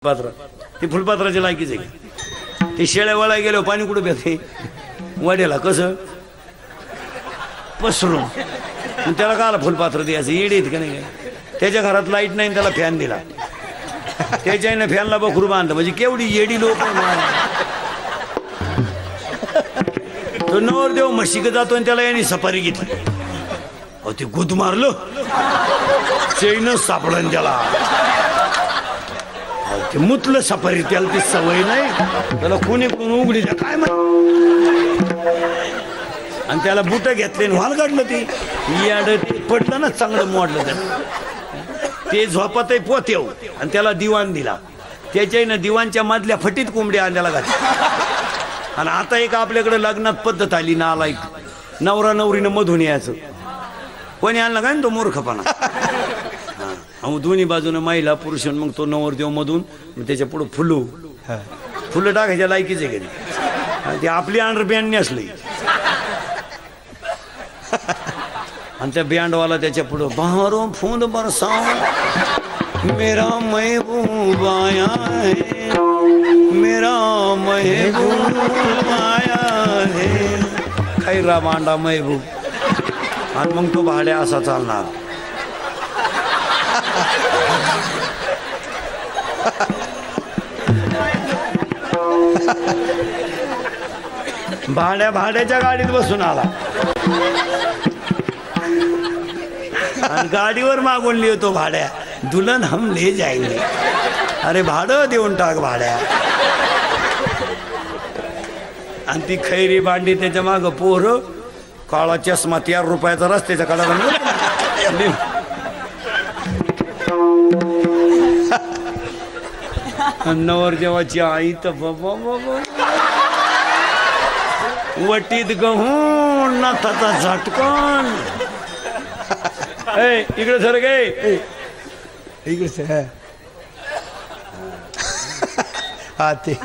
पात्र ती फुलपात्राची लायकीच आहे. ते शेळ्या वळा गेलो पाणी कुठं भेटते वाड्याला कसं पसरून त्याला काला फुलपात्र द्यायचं येडी आहेत का नाही. त्याच्या घरात लाईट नाही त्याला फॅन दिला त्याच्यानं फॅनला बकरू बांधलं म्हणजे केवढी येडी लोक. तो नवरदेव म्हशीक जातो आणि त्याला यांनी सफारी घेतली. अहो ते गुद मारलं चैनच सापडन त्याला. ते मुतलं सफारी त्याला ती सवय नाही त्याला कोणी कोण उघडी द्या काय आणि त्याला बुट घेतले व्हाल काढलं ते याड ते पडलं ना चांगलं मोडलं त्याला. ते झोपात पोतेव आणि त्याला दिवाण दिला त्याच्यानं दिवाणच्या मधल्या फटीत कोंबड्या त्याला घातल्या. आणि आता एक आपल्याकडे लग्नात पद्धत आली ना आला नवरा नवरीनं मधून यायचं कोणी आणला काय तो मूर्खपणा. दोन्ही बाजूने महिला पुरुष मग तो नवरदेव मधून मग त्याच्या पुढे फुलं टाकायच्या लायकीचे घरी ते आपली अंडरपॅन्ट नेसली आणि त्या बँडवाला त्याच्या पुढं बाहरों फूंद बरसाओ मेरा महबूब आया है मेरा महबूब आया है खैरा मांडा महबूब. आणि मग तो भाड्या असा चालणार. भाड्याच्या गाडीत बसून आला आणि गाडीवर मागून लिहितो भाड्या दुल्हन हम ले जाएंगे. अरे भाडं देऊन टाक भाड्या. आणि ती खैरी भांडी त्याच्या माग पोर काळा चष्मा 13 रुपयाचा रस्त्याच्या कडाला नवरदेवाची आई तर बाबा वटीत गहू नाथाचा झटकन. इकडे सर गे इकडे ते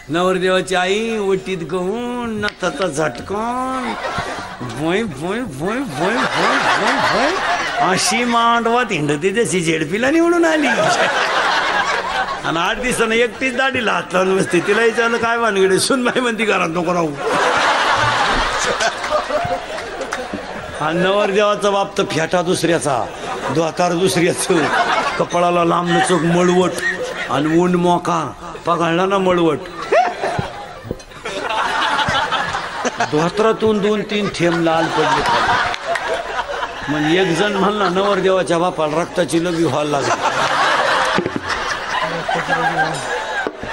नवरदेवाची आई वटीत गहू नाथाचा झटकन भोय भोय भोय भोय भोय भोय भोय अशी मांडवात हिंडती त्याची झेडपीला निवडून आली. आणि 8 दिवसानं एकटीच दाढीला हात लावून बसते. तिला विचारलं काय वानगडे सुनबाई म्हणती घरात नको राहू. आणि नवरदेवाचा बाप तर फेटा दुसऱ्याचा द्वातार दुसऱ्याचं कपाळाला लांब लचक मळवट आणि ऊन मोका पगाळला ना मळवट. द्वात्रातून 2-3 थेंब लाल पडले. मग एक जण म्हणला नवरदेवाच्या बापाला रक्ताची लघवी व्हायला लागली.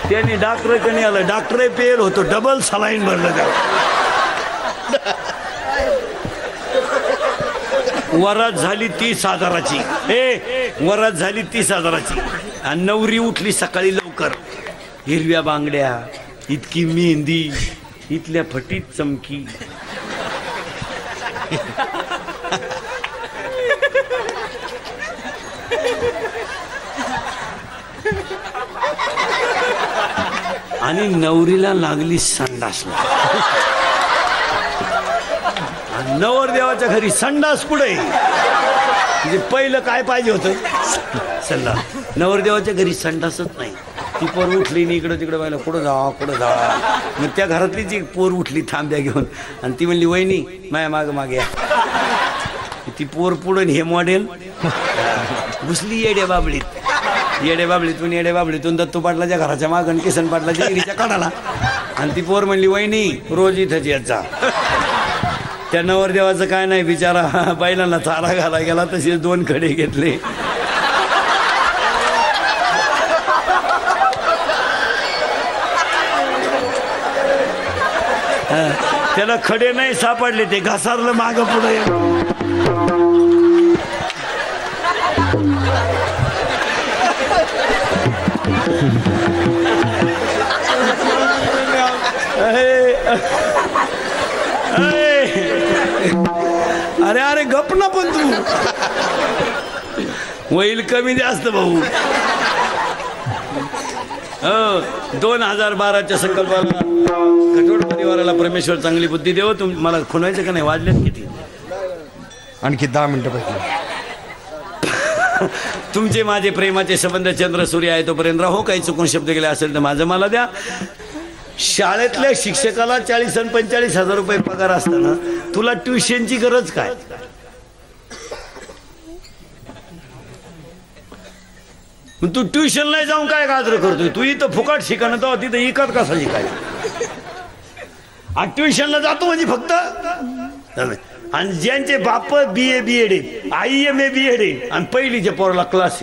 त्यांनी डॉक्टरकडे आलं डॉक्टर पेल होतो डबल सलाईन भरलं त्याला. वरात झाली 30,000ची वरात झाली 30,000ची आणि नवरी उठली सकाळी लवकर. हिरव्या बांगड्या इतकी मेहंदी इथल्या फटीत चमकी. आणि नवरीला लागली संडासला. नवरदेवाच्या घरी संडास कुठे म्हणजे पहिलं काय पाहिजे होतं संडास. नवरदेवाच्या घरी संडासच नाही. ती पोर उठली आणि इकडं तिकडं व्हायला कुठं जावा कुठं जावा. मग त्या घरातलीच एक पोर उठली थांब्या घेऊन आणि ती म्हणली वहिनी माया माग मागे या. ती पोर पुढं हे मॉडेल घुसली येड्या बाबळीतून दत्तू पाटलाच्या घराच्या मागण किसन पाटलाच्या इरीच्या काढाला. आणि ती पोर म्हणली वहिनी रोज इथंच येत जा. त्या नवरदेवाचं काय नाही बिचारा बैलांना चारा घाला गेला तसेच 2 खडे घेतले. त्याला खडे नाही सापडले ते घसारलं माग पुढे. अरे अरे गप ना पण तू होईल कमी जास्त भाऊ. 2012च्या संकल्पाला कठोर परिवाराला परमेश्वर चांगली बुद्धी देव. मला खुणायचं का नाही वाजल्यात किती आणखी 10 मिनिटं पाहिजे. तुमचे माझे प्रेमाचे संबंध चंद्र सूर्य आहे तोपर्यंत राहो. काही चुकून शब्द गेले असेल तर माझं मला द्या. शाळेतल्या शिक्षकाला 40 आणि 45 हजार रुपये पगार असताना तुला ट्युशनची गरज काय? तू ट्युशनला जाऊन काय गाजर करतोय? तू इथं फुकट शिकणं तर तिथं इकत कसा शिकायचं? ट्युशनला जातो म्हणजे फक्त. आणि ज्यांचे बाप BA BEd आई MA BEd आणि पहिलीच्या पोराला क्लास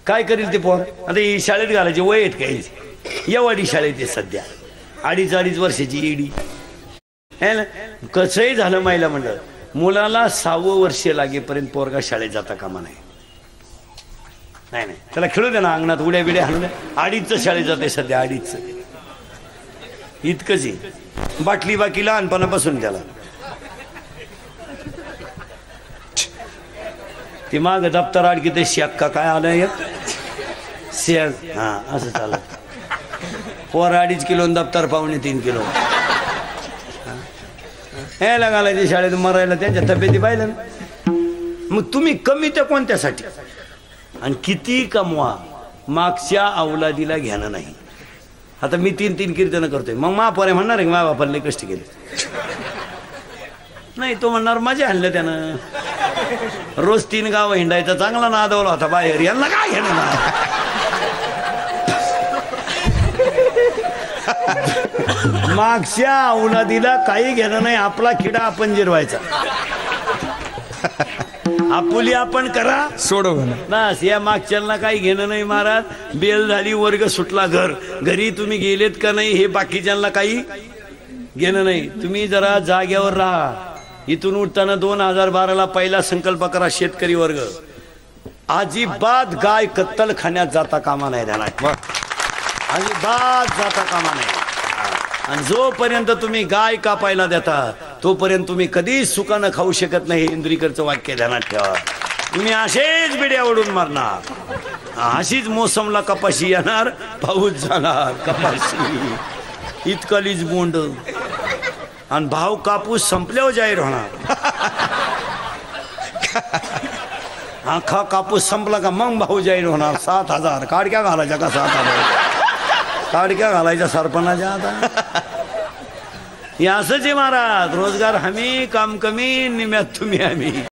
काय करील ते पोर? आता ही शाळेत घालायचे वय आहेत काही एवढी शाळेत आहे सध्या 2.5 वर्षाची ED है ना. कसंही झालं महिला मंडळ मुलाला 6वं वर्ष लागेपर्यंत पोरगा शाळेत जाता कामा नाही. नाही नाही त्याला खेळू दे ना अंगणात उड्या बिड्या हाणू द्या. 2.5 शाळेत जाते सध्या 2.5 इतकंच आहे. बाटली बाकी लहानपणापासून त्याला ते माग दप्तर अडकी ते शेक का काय आलं एक शेक. हा असं चालत पोर 2.5 किलो दप्तर 2.5-3 किलो ह्याला घालायचे शाळेत मरायला. त्यांच्या तब्येती पाहिलं ना. मग तुम्ही कमी त्या कोणत्यासाठी आणि किती कमवा मागच्या अवलादीला घेणं नाही. आता मी 3 कीर्तन करतोय मग महापोरे म्हणणार आहे माझ्या बापाने कष्ट केले नाही. तो म्हणणार मजा आणलं त्यानं. रोज 3 गाव हिंडायचा चांगला नादवला होता बाहेर. यांना काय घेणं ना. मागच्या अवलादीला काही घेणं नाही. आपला किडा आपण जिरवायचा. आपुली आपण करा सोडव बस. या मागच्याला काही घेणं नाही महाराज. बेल झाली वर्ग सुटला घर. घरी तुम्ही गेलेत का नाही हे बाकीच्यांना काही घेणं नाही. तुम्ही जरा जाग्यावर राहा. इथून उठताना 2012ला पहिला संकल्प करा शेतकरी वर्ग अजिबात गाय कत्तल खाण्यात जाता कामा नाही. ध्यानात अजिबात जाता कामा नाही. आणि जोपर्यंत तुम्ही गाय कापायला देता तोपर्यंत तुम्ही कधीच सुखानं खाऊ शकत नाही. हे इंद्रिकरचं वाक्य ध्यानात ठेवा. तुम्ही असेच बिड्या ओढून मारणार. अशीच मोसमला कपाशी येणार पाऊस जाणार कपाशी इतकलीच बोंड आणि भाव कापूस संपल्यावर जाहीर होणार. आखा कापूस संपला का मग भाव जाहीर होणार. 7,000 काडक्या घालायच्या का 7,000 काडक्या घालायच्या सरपणाच्या. आता हे असंच आहे महाराज. रोजगार हमी काम कमी निम्यात तुम्ही आम्ही.